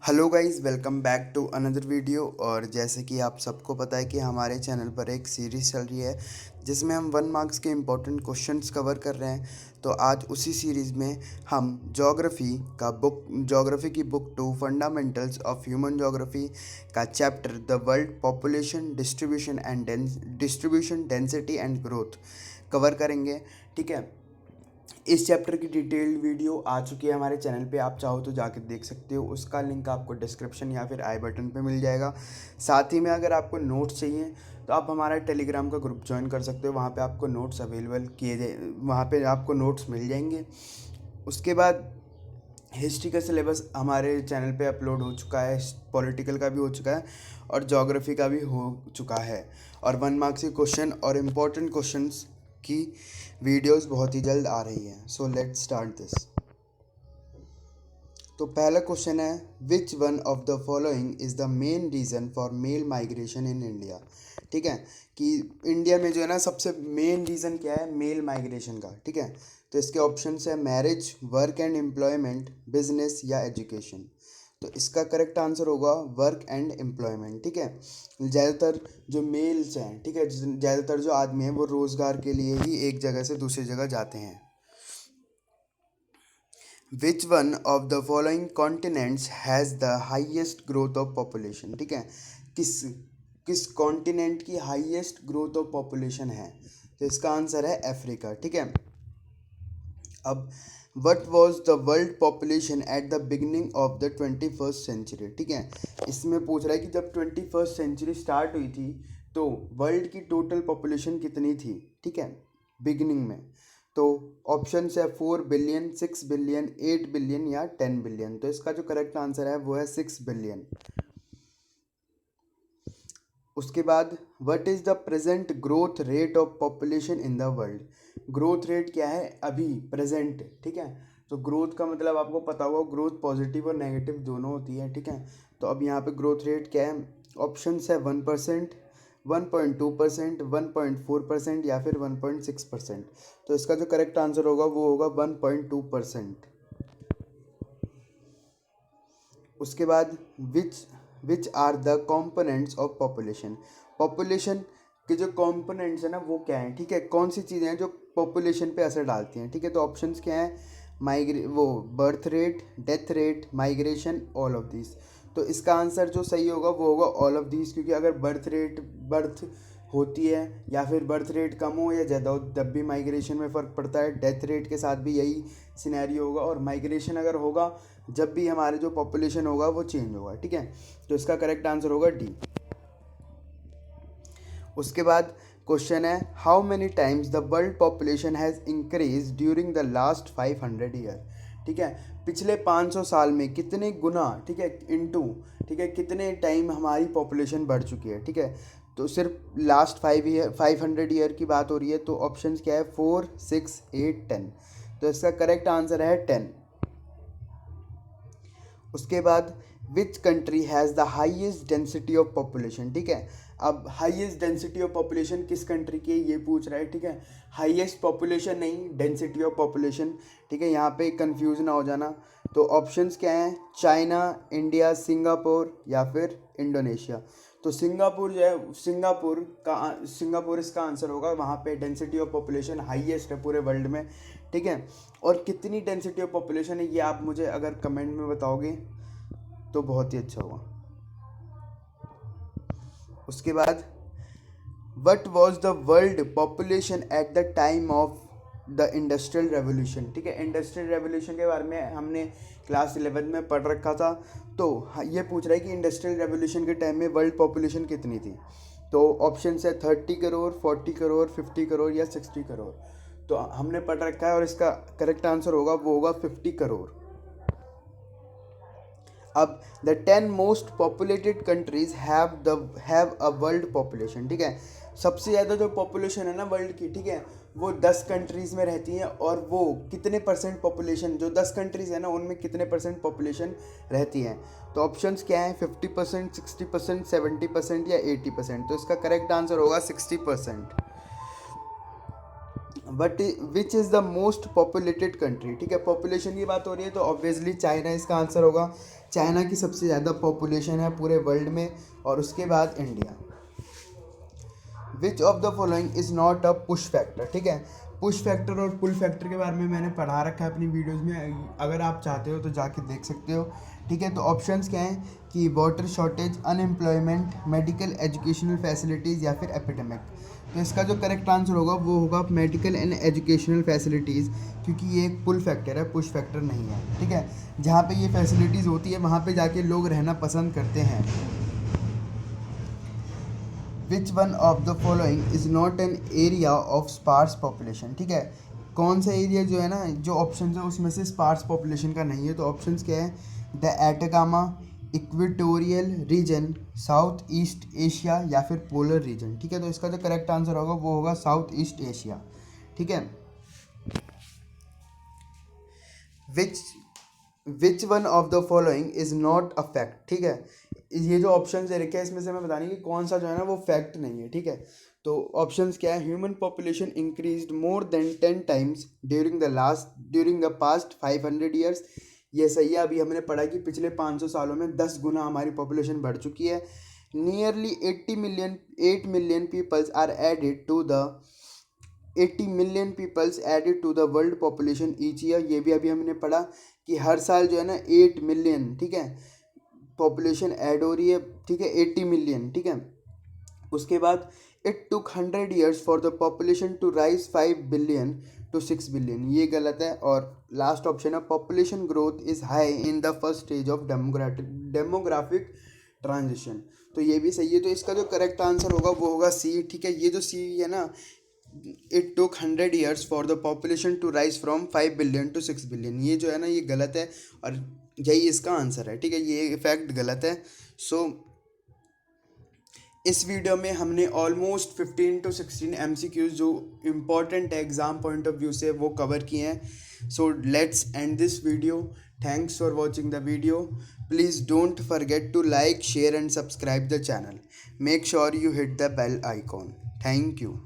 Hello guys, welcome back to another video. और जैसे कि आप सबको पता है कि हमारे चैनल पर एक सीरीज़ चल रही है जिसमें हम 1 मार्क्स के इम्पोर्टेंट क्वेश्चंस कवर कर रहे हैं। तो आज उसी सीरीज़ में हम ज्योग्राफी की book 2 fundamentals of human geography का chapter the world population distribution density and growth cover करेंगे। ठीक है। इस चैप्टर की डिटेल्ड वीडियो आ चुकी है हमारे चैनल पे, आप चाहो तो जाकर देख सकते हो। उसका लिंक आपको डिस्क्रिप्शन या फिर आई बटन पे मिल जाएगा। साथ ही में अगर आपको नोट्स चाहिए तो आप हमारा टेलीग्राम का ग्रुप ज्वाइन कर सकते हो। वहाँ पे आपको नोट्स अवेलेबल किए जाए, वहाँ पे आपको नोट्स मिल जाएंगे। उसके बाद हिस्ट्री का सिलेबस हमारे चैनल पे अपलोड हो चुका है, पॉलिटिकल का भी हो चुका है और ज्योग्राफी का भी हो चुका है। और 1 मार्क्स के क्वेश्चन और इम्पोर्टेंट क्वेश्चंस की वीडियोस बहुत ही जल्द आ रही हैं। So let's start this. तो पहला क्वेश्चन है, विच one of the following is the main reason for male migration in India. ठीक है, कि इंडिया में जो है ना सबसे मेन रीज़न क्या है मेल माइग्रेशन का। ठीक है, तो इसके ऑप्शंस है marriage, work and employment, business या एजुकेशन। तो इसका करेक्ट आंसर होगा वर्क एंड एम्प्लॉयमेंट। ठीक है, ज़्यादातर जो मेल्स हैं, ठीक है, ज़्यादातर जो आदमी हैं वो रोज़गार के लिए ही एक जगह से दूसरी जगह जाते हैं। Which one of the following continents has the highest growth of population. ठीक है, किस किस कॉन्टिनेंट की हाईएस्ट ग्रोथ ऑफ पॉपुलेशन है। तो इसका आंसर है अफ्रीका। ठीक है। अब what was the world population at the beginning of the 21st century. ठीक है, इसमें पूछ रहा है कि जब 21st सेंचुरी स्टार्ट हुई थी तो वर्ल्ड की टोटल पॉपुलेशन कितनी थी। ठीक है, बिगनिंग में। तो ऑप्शन है 4 बिलियन, 6 बिलियन, 8 बिलियन या 10 बिलियन। तो इसका जो करेक्ट आंसर है वो है 6 बिलियन। उसके बाद what is the present growth rate of population in the world. Growth rate क्या है अभी प्रेजेंट। ठीक है, तो ग्रोथ का मतलब आपको पता होगा, ग्रोथ पॉजिटिव और नेगेटिव दोनों होती है। ठीक है, तो अब यहाँ पे ग्रोथ रेट क्या है, ऑप्शन है 1%, 1.2%, 1.4% या फिर 1.6%। तो इसका जो करेक्ट आंसर होगा वो होगा 1.2%। उसके बाद which which are the components of population. Population के जो कंपोनेंट्स हैं ना वो क्या हैं। ठीक है, कौन सी चीज़ें हैं जो पॉपुलेशन पे असर डालती हैं। ठीक है, तो ऑप्शंस क्या हैं, birth rate, death rate, migration, all of this. तो इसका आंसर जो सही होगा वो होगा ऑल ऑफ दिस, क्योंकि अगर बर्थ होती है या फिर बर्थ रेट कम हो या ज़्यादा हो तब भी माइग्रेशन में फ़र्क पड़ता है। डेथ रेट के साथ भी यही सिनेरियो होगा, और माइग्रेशन अगर होगा जब भी हमारे जो पॉपुलेशन होगा वो चेंज होगा। ठीक है, तो इसका करेक्ट आंसर होगा डी। उसके बाद क्वेश्चन है, how many times the world population has increase during the last 500 year. ठीक है, पिछले 500 साल में कितने गुना, ठीक है, इनटू, ठीक है, कितने टाइम हमारी पॉपुलेशन बढ़ चुकी है। ठीक है, तो सिर्फ लास्ट 500 ईयर की बात हो रही है। तो ऑप्शन क्या है, 4, 6, 8, 10। तो इसका करेक्ट आंसर है 10। उसके बाद which country has the highest density of population. ठीक है, अब हाईएस्ट डेंसिटी ऑफ पॉपुलेशन किस कंट्री की है ये पूछ रहा है। ठीक है, हाईएस्ट पॉपुलेशन नहीं, डेंसिटी ऑफ पॉपुलेशन। ठीक है, यहाँ पे कंफ्यूज ना हो जाना। तो ऑप्शंस क्या हैं, चाइना, इंडिया, सिंगापुर या फिर इंडोनेशिया। तो सिंगापुर जो है, सिंगापुर इसका आंसर होगा। वहाँ पे डेंसिटी ऑफ पॉपुलेशन हाईएस्ट है पूरे वर्ल्ड में। ठीक है, और कितनी डेंसिटी ऑफ पॉपुलेशन है ये आप मुझे अगर कमेंट में बताओगे तो बहुत ही अच्छा होगा। उसके बाद what was the world population at the time of the industrial revolution. ठीक है, इंडस्ट्रियल रेवोल्यूशन के बारे में हमने क्लास 11 में पढ़ रखा था। तो ये पूछ रहा है कि इंडस्ट्रियल रेवोल्यूशन के टाइम में वर्ल्ड पॉपुलेशन कितनी थी। तो ऑप्शन है 30 करोड़, 40 करोड़, 50 करोड़ या 60 करोड़। तो हमने पढ़ रखा है और इसका करेक्ट आंसर होगा वो होगा 50 करोड़। अब the 10 most populated countries have a world population. ठीक है, सबसे ज़्यादा जो पॉपुलेशन है ना वर्ल्ड की, ठीक है, वो 10 कंट्रीज़ में रहती हैं। और वो कितने परसेंट पॉपुलेशन, जो 10 कंट्रीज़ है ना उनमें कितने परसेंट पॉपुलेशन रहती हैं। तो ऑप्शंस क्या हैं, 50%, 60%, 70% या 80%। तो इसका करेक्ट आंसर होगा 60%। But which is the most populated country. ठीक है, पॉपुलेशन की बात हो रही है तो ऑब्वियसली चाइना इसका आंसर होगा। चाइना की सबसे ज़्यादा पॉपुलेशन है पूरे वर्ल्ड में, और उसके बाद India. Which of the following is not a push factor, ठीक है। पुश फैक्टर और पुल फैक्टर के बारे में मैंने पढ़ा रखा है अपनी वीडियोज़ में, अगर आप चाहते हो तो जाके देख सकते हो, ठीक है। तो ऑप्शंस क्या हैं कि water shortage, unemployment, medical educational facilities या फिर एपिडेमिक। तो इसका जो करेक्ट आंसर होगा वो होगा मेडिकल एंड एजुकेशनल फैसिलिटीज़, क्योंकि ये एक पुल फैक्टर है, पुश फैक्टर नहीं है, ठीक है। जहाँ पे ये फैसिलिटीज़ होती है वहाँ पे जाके लोग रहना पसंद करते हैं। Which one of the following is not an area of sparse population, ठीक है। कौन सा एरिया जो है ना, जो ऑप्शन है उसमें से स्पार्स पॉपुलेशन का नहीं है। तो ऑप्शंस क्या है, the Atacama, equatorial region, south east Asia या फिर पोलर रीजन, ठीक है। तो इसका जो करेक्ट आंसर होगा वो होगा साउथ ईस्ट एशिया, ठीक है। Which which one of the following is not a fact, ठीक है। ये जो ऑप्शन दे रखे हैं इसमें से हमें बताने कि कौन सा जो है ना वो फैक्ट नहीं है, ठीक है। तो ऑप्शंस क्या है, human population increased more than 10 times during the past 500 years. ये सही है, अभी हमने पढ़ा कि पिछले 500 सालों में 10 गुना हमारी पॉपुलेशन बढ़ चुकी है। Nearly 8 million peoples are added to the 80 million peoples added to the world population each year. ये भी अभी हमने पढ़ा कि हर साल जो है ना 8 मिलियन, ठीक है, पॉपुलेशन ऐड हो रही है, ठीक है, 80 मिलियन, ठीक है। उसके बाद it took 100 years for the population to rise 5 billion to 6 billion, ये गलत है। और लास्ट ऑप्शन है population growth is high in the first stage of demographic transition, तो ये भी सही है। तो इसका जो करेक्ट आंसर होगा वो होगा सी, ठीक है। ये जो सी है ना, it took 100 years for the population to rise from 5 billion to 6 billion, ये जो है ना ये गलत है और यही इसका आंसर है, ठीक है। ये फैक्ट गलत है। सो इस वीडियो में हमने ऑलमोस्ट 15 to 16 MCQs जो इम्पॉर्टेंट है एग्ज़ाम पॉइंट ऑफ व्यू से वो कवर किए हैं। So let's end this video. Thanks for watching the video. Please don't forget to like, share and subscribe the channel. Make sure you hit the bell icon. Thank you.